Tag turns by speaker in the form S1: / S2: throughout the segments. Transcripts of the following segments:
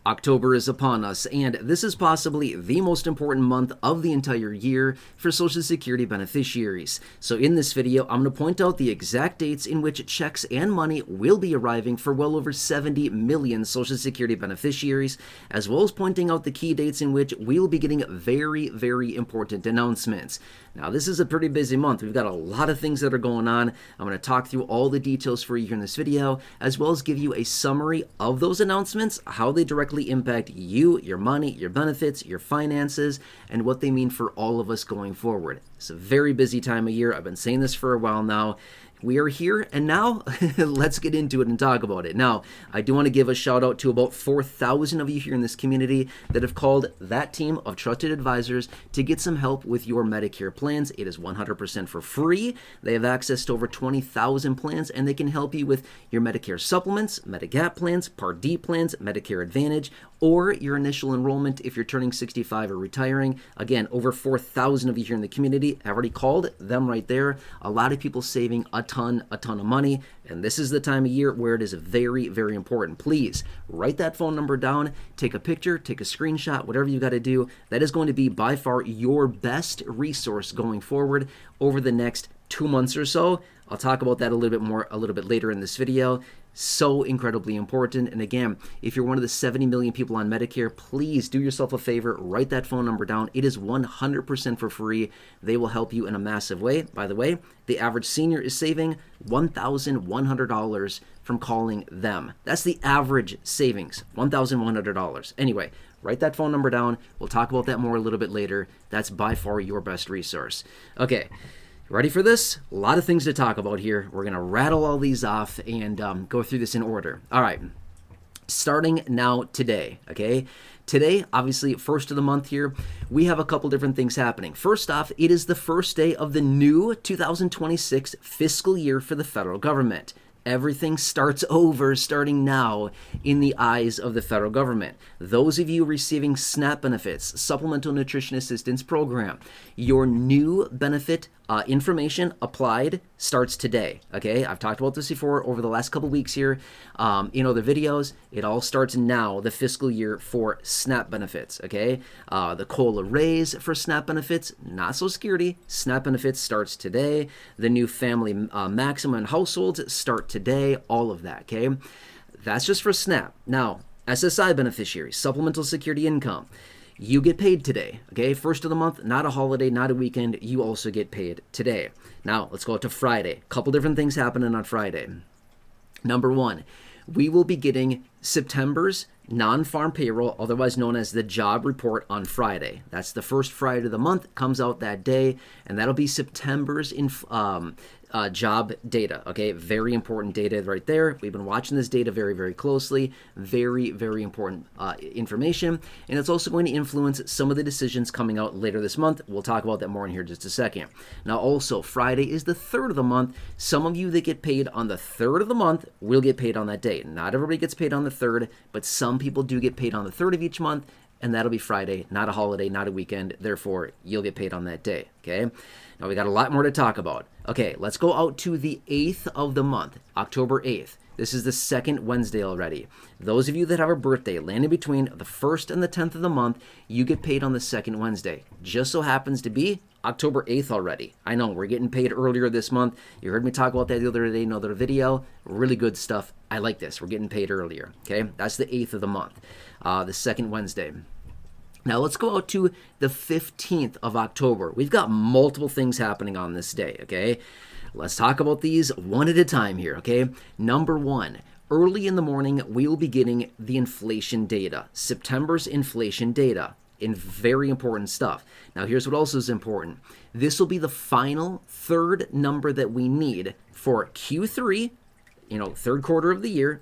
S1: October is upon us, and this is possibly the most important month of the entire year for Social Security beneficiaries. So in this video, I'm going to point out the exact dates in which checks and money will be arriving for well over 70 million Social Security beneficiaries, as well as pointing out the key dates in which we'll be getting very, very important announcements. Now, this is a pretty busy month. We've got a lot of things that are going on. I'm going to talk through all the details for you here in this video, as well as give you a summary of those announcements, how they directly impact you, your money, your benefits, your finances, and what they mean for all of us going forward. It's a very busy time of year. I've been saying this for a while now. We are here, and now let's get into it and talk about it. Now, I do want to give a shout out to about 4,000 of you here in this community that have called that team of trusted advisors to get some help with your Medicare plans. It is 100% for free. They have access to over 20,000 plans, and they can help you with your Medicare supplements, Medigap plans, Part D plans, Medicare Advantage, or your initial enrollment if you're turning 65 or retiring. Again, over 4,000 of you here in the community have already called them right there. A lot of people saving a ton of money, and this is the time of year where it is very, very important. Please write that phone number down, take a picture, take a screenshot, whatever you got to do. That is going to be by far your best resource going forward over the next 2 months or so. I'll talk about that a little bit later in this video. So incredibly important. And again, if you're one of the 70 million people on Medicare, please do yourself a favor, write that phone number down. It is 100% for free. They will help you in a massive way. By the way, the average senior is saving $1,100 from calling them. That's the average savings, $1,100. Anyway, write that phone number down. We'll talk about that more a little bit later. That's by far your best resource. Okay. Ready for this? A lot of things to talk about here. We're going to rattle all these off and go through this in order. All right. Starting now today, okay? Today, obviously, first of the month here, we have a couple different things happening. First off, it is the first day of the new 2026 fiscal year for the federal government. Everything starts over starting now in the eyes of the federal government. Those of you receiving SNAP benefits, Supplemental Nutrition Assistance Program, your new benefit information applied starts today, okay? I've talked about this before over the last couple weeks here in other videos. It all starts now, the fiscal year for SNAP benefits, okay? The COLA raise for SNAP benefits, not Social Security, SNAP benefits starts today. The new family maximum in households start today, all of that, okay? That's just for SNAP. Now, SSI beneficiaries, Supplemental Security Income, you get paid today, okay? First of the month, not a holiday, not a weekend. You also get paid today. Now, let's go out to Friday. A couple different things happening on Friday. Number one, we will be getting September's non-farm payroll, otherwise known as the job report, on Friday. That's the first Friday of the month, comes out that day, and that'll be September's job data, okay? Very important data right there. We've been watching this data very, very closely. Very, very important information, and it's also going to influence some of the decisions coming out later this month. We'll talk about that more in here in just a second. Now, also, Friday is the 3rd of the month. Some of you that get paid on the 3rd of the month will get paid on that day. Not everybody gets paid on the 3rd, but some people do get paid on the 3rd of each month, and that'll be Friday, not a holiday, not a weekend. Therefore, you'll get paid on that day, okay? Now, we got a lot more to talk about. Okay, let's go out to the 8th of the month, October 8th. This is the second Wednesday already. Those of you that have a birthday landing between the 1st and the 10th of the month, you get paid on the second Wednesday. Just so happens to be October 8th already. I know, we're getting paid earlier this month. You heard me talk about that the other day in another video. Really good stuff. I like this. We're getting paid earlier, okay? That's the 8th of the month, the second Wednesday. Now, let's go out to the 15th of October. We've got multiple things happening on this day, okay? Let's talk about these one at a time here, okay? Number one, early in the morning, we will be getting the inflation data, September's inflation data, in very important stuff. Now, here's what else is important. This will be the final third number that we need for Q3, third quarter of the year,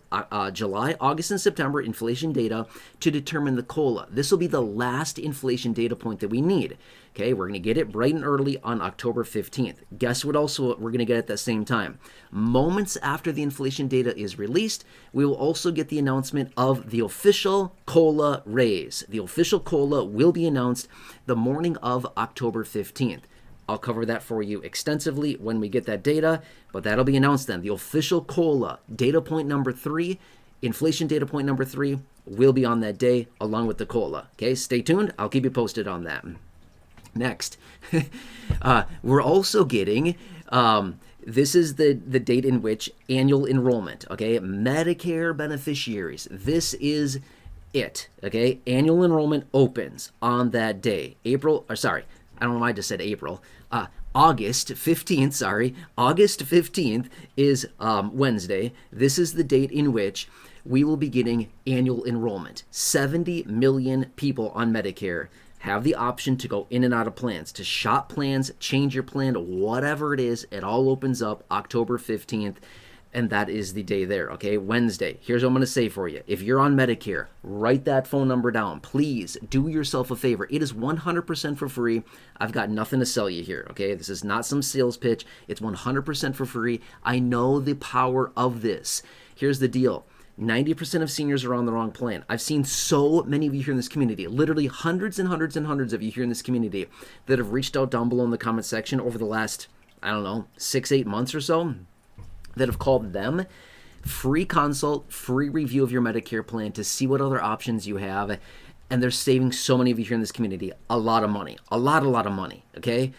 S1: July, August, and September inflation data to determine the COLA. This will be the last inflation data point that we need. Okay, we're going to get it bright and early on October 15th. Guess what else we're going to get at the same time? Moments after the inflation data is released, we will also get the announcement of the official COLA raise. The official COLA will be announced the morning of October 15th. I'll cover that for you extensively when we get that data, but that'll be announced then. The official COLA, data point number 3, Inflation data point number 3 will be on that day along with the COLA. Okay, stay tuned. I'll keep you posted on that. Next, we're also getting, this is the date in which annual enrollment, okay, Medicare beneficiaries. This is it, okay? Annual enrollment opens on that day. I don't know why I just said April. August 15th, August 15th is Wednesday. This is the date in which we will be getting annual enrollment. 70 million people on Medicare have the option to go in and out of plans, to shop plans, change your plan, whatever it is. It all opens up October 15th, and that is the day there, okay? Wednesday. Here's what I'm going to say for you. If you're on Medicare, write that phone number down. Please do yourself a favor. It is 100% for free. I've got nothing to sell you here, okay? This is not some sales pitch. It's 100% for free. I know the power of this. Here's the deal. 90% of seniors are on the wrong plan. I've seen so many of you here in this community, literally hundreds and hundreds and hundreds of you here in this community that have reached out down below in the comment section over the last, 6-8 months or so, that have called them. Free consult, free review of your Medicare plan to see what other options you have. And they're saving so many of you here in this community a lot of money, a lot of money, okay?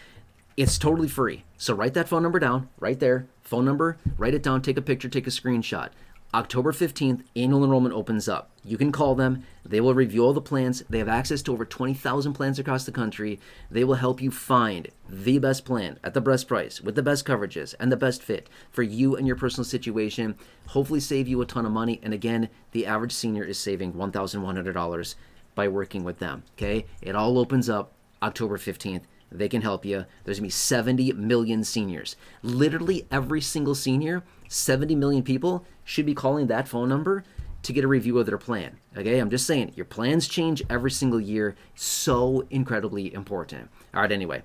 S1: It's totally free. So write that phone number down right there, phone number, write it down, take a picture, take a screenshot. October 15th, annual enrollment opens up. You can call them. They will review all the plans. They have access to over 20,000 plans across the country. They will help you find the best plan at the best price with the best coverages and the best fit for you and your personal situation. Hopefully save you a ton of money. And again, the average senior is saving $1,100 by working with them. Okay? It all opens up October 15th. They can help you. There's going to be 70 million seniors. Literally every single senior, 70 million people, should be calling that phone number to get a review of their plan. Okay, I'm just saying, your plans change every single year. So incredibly important. All right, anyway,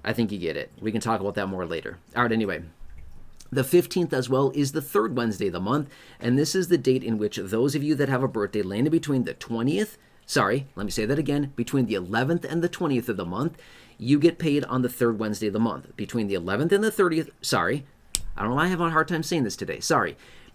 S1: I think you get it. We can talk about that more later. All right, anyway. The 15th as well is the third Wednesday of the month, and this is the date in which those of you that have a birthday landed between the 20th, between the 11th and the 20th of the month, you get paid on the third Wednesday of the month. Between the 11th and the 30th, I don't know why I have a hard time saying this today,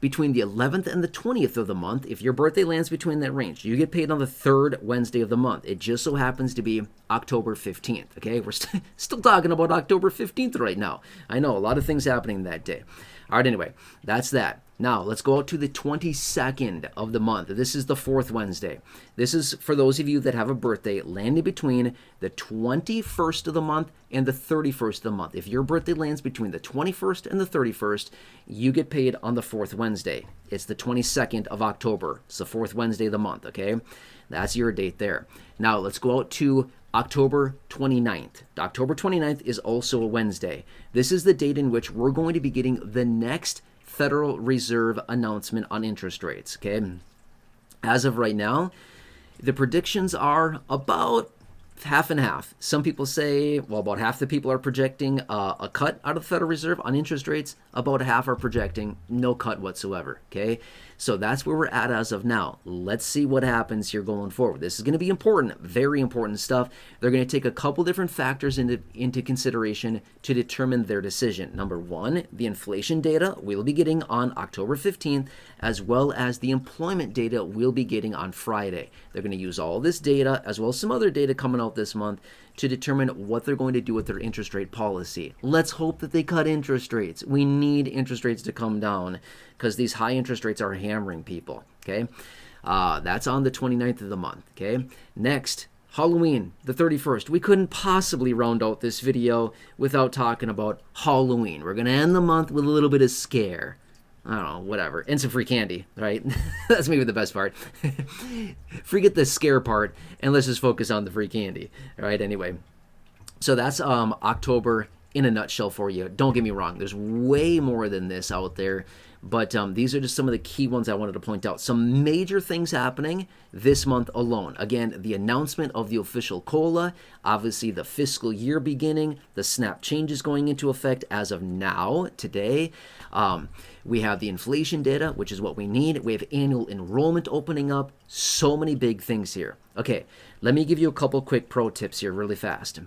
S1: between the 11th and the 20th of the month, if your birthday lands between that range, you get paid on the third Wednesday of the month. It just so happens to be October 15th, okay? We're still talking about October 15th right now. I know, a lot of things happening that day. All right, anyway, that's that. Now, let's go out to the 22nd of the month. This is the fourth Wednesday. This is for those of you that have a birthday landing between the 21st of the month and the 31st of the month. If your birthday lands between the 21st and the 31st, you get paid on the fourth Wednesday. It's the 22nd of October. It's the fourth Wednesday of the month, okay? That's your date there. Now, let's go out to October 29th. October 29th is also a Wednesday. This is the date in which we're going to be getting the next Federal Reserve announcement on interest rates, okay? As of right now, the predictions are about half and half. Some people say, well, about half the people are projecting a cut out of the Federal Reserve on interest rates. About half are projecting no cut whatsoever, okay? So that's where we're at as of now. Let's see what happens here going forward. This is going to be important, very important stuff. They're going to take a couple different factors into consideration to determine their decision. Number one, the inflation data we'll be getting on October 15th, as well as the employment data we'll be getting on Friday. They're going to use all this data, as well as some other data coming out this month, to determine what they're going to do with their interest rate policy. Let's hope that they cut interest rates. We need interest rates to come down because these high interest rates are hammering people, okay? That's on the 29th of the month, okay? Next, Halloween, the 31st. We couldn't possibly round out this video without talking about Halloween. We're going to end the month with a little bit of scare. I don't know, whatever. And some free candy, right? That's maybe the best part. Forget the scare part, and let's just focus on the free candy. All right, anyway. So that's October in a nutshell for you. Don't get me wrong. There's way more than this out there. But these are just some of the key ones I wanted to point out. Some major things happening this month alone. Again, the announcement of the official COLA, obviously the fiscal year beginning, the SNAP changes going into effect as of now, today. We have the inflation data, which is what we need. We have annual enrollment opening up. So many big things here. Okay, let me give you a couple quick pro tips here really fast.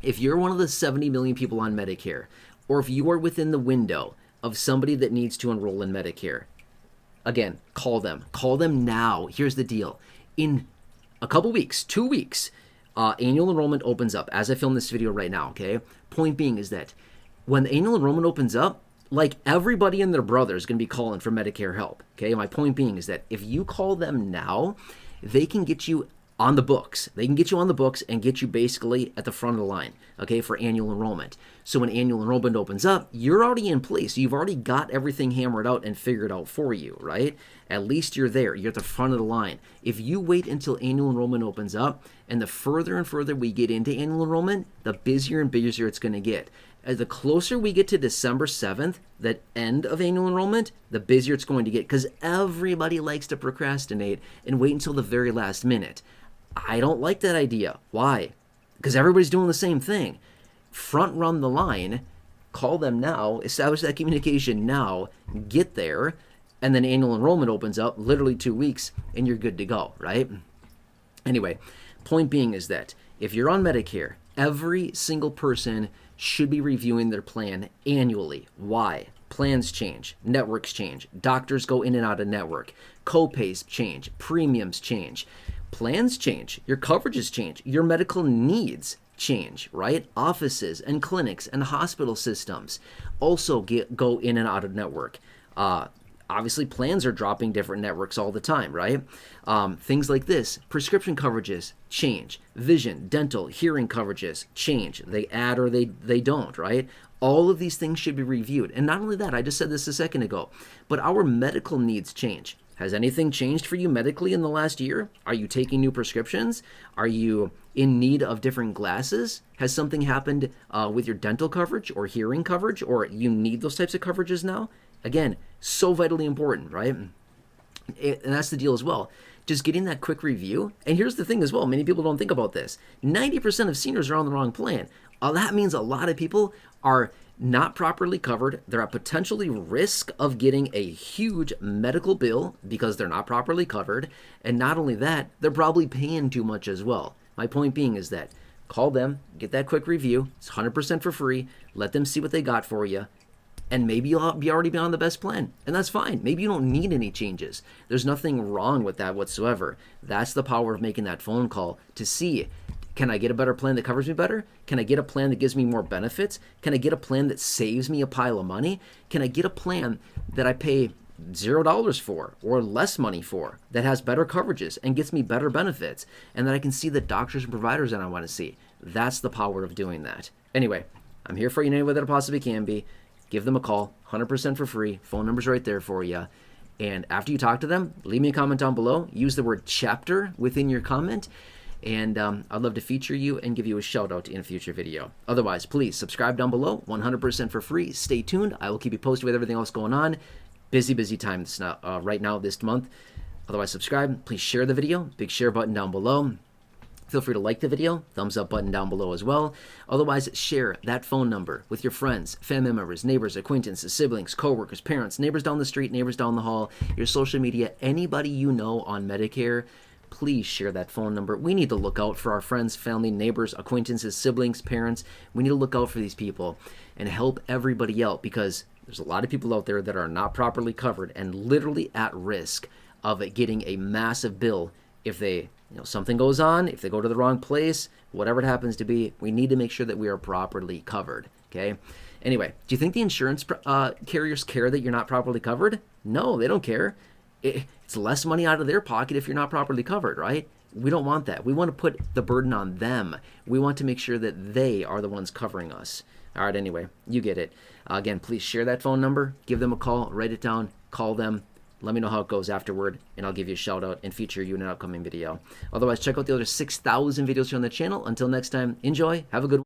S1: If you're one of the 70 million people on Medicare, or if you are within the window of somebody that needs to enroll in Medicare, again, call them. Call them now. Here's the deal. In a couple weeks, 2 weeks, annual enrollment opens up as I film this video right now, okay? Point being is that when the annual enrollment opens up, like everybody and their brother is going to be calling for Medicare help, okay? My point being is that if you call them now, they can get you on the books. They can get you on the books and get you basically at the front of the line, okay, for annual enrollment. So when annual enrollment opens up, you're already in place. You've already got everything hammered out and figured out for you, right? At least you're there. You're at the front of the line. If you wait until annual enrollment opens up, and the further and further we get into annual enrollment, the busier and busier it's going to get. As the closer we get to December 7th, that end of annual enrollment, the busier it's going to get, because everybody likes to procrastinate and wait until the very last minute. I don't like that idea. Why? Because everybody's doing the same thing. Front run the line, call them now, establish that communication now, get there, and then annual enrollment opens up literally 2 weeks and you're good to go, right? Anyway, point being is that if you're on Medicare, every single person should be reviewing their plan annually. Why? Plans change, networks change, doctors go in and out of network, co-pays change, premiums change. Plans change, your coverages change, your medical needs change, right? Offices and clinics and hospital systems also go in and out of network. Obviously, plans are dropping different networks all the time, right? Things like this, prescription coverages change, vision, dental, hearing coverages change. They add or they don't, right? All of these things should be reviewed. And not only that, I just said this a second ago, but our medical needs change. Has anything changed for you medically in the last year? Are you taking new prescriptions? Are you in need of different glasses? Has something happened with your dental coverage or hearing coverage, or you need those types of coverages now? Again, so vitally important, right? And that's the deal as well. Just getting that quick review. And here's the thing as well. Many people don't think about this. 90% of seniors are on the wrong plan. That means a lot of people are not properly covered. They're at potentially risk of getting a huge medical bill because they're not properly covered. And not only that, they're probably paying too much as well. My point being is that call them, get that quick review. It's 100% for free. Let them see what they got for you. And maybe you'll already be on the best plan. And that's fine. Maybe you don't need any changes. There's nothing wrong with that whatsoever. That's the power of making that phone call to see, can I get a better plan that covers me better? Can I get a plan that gives me more benefits? Can I get a plan that saves me a pile of money? Can I get a plan that I pay $0 for or less money for, that has better coverages and gets me better benefits, and that I can see the doctors and providers that I want to see? That's the power of doing that. Anyway, I'm here for you in any way that I possibly can be. Give them a call, 100% for free. Phone number's right there for you. And after you talk to them, leave me a comment down below. Use the word chapter within your comment. And I'd love to feature you and give you a shout out in a future video. Otherwise, please subscribe down below, 100% for free. Stay tuned. I will keep you posted with everything else going on. Busy time right now this month. Otherwise, subscribe. Please share the video. Big share button down below. Feel free to like the video, thumbs up button down below as well. Otherwise, share that phone number with your friends, family members, neighbors, acquaintances, siblings, coworkers, parents, neighbors down the street, neighbors down the hall, your social media, anybody you know on Medicare. Please share that phone number. We need to look out for our friends, family, neighbors, acquaintances, siblings, parents. We need to look out for these people and help everybody out, because there's a lot of people out there that are not properly covered and literally at risk of it getting a massive bill if they, something goes on, if they go to the wrong place, whatever it happens to be. We need to make sure that we are properly covered, okay? Anyway, do you think the insurance carriers care that you're not properly covered? No, they don't care. It's less money out of their pocket if you're not properly covered, right? We don't want that. We want to put the burden on them. We want to make sure that they are the ones covering us. All right, anyway, you get it. Again, please share that phone number. Give them a call. Write it down. Call them. Let me know how it goes afterward, and I'll give you a shout out and feature you in an upcoming video. Otherwise, check out the other 6,000 videos here on the channel. Until next time, enjoy. Have a good one.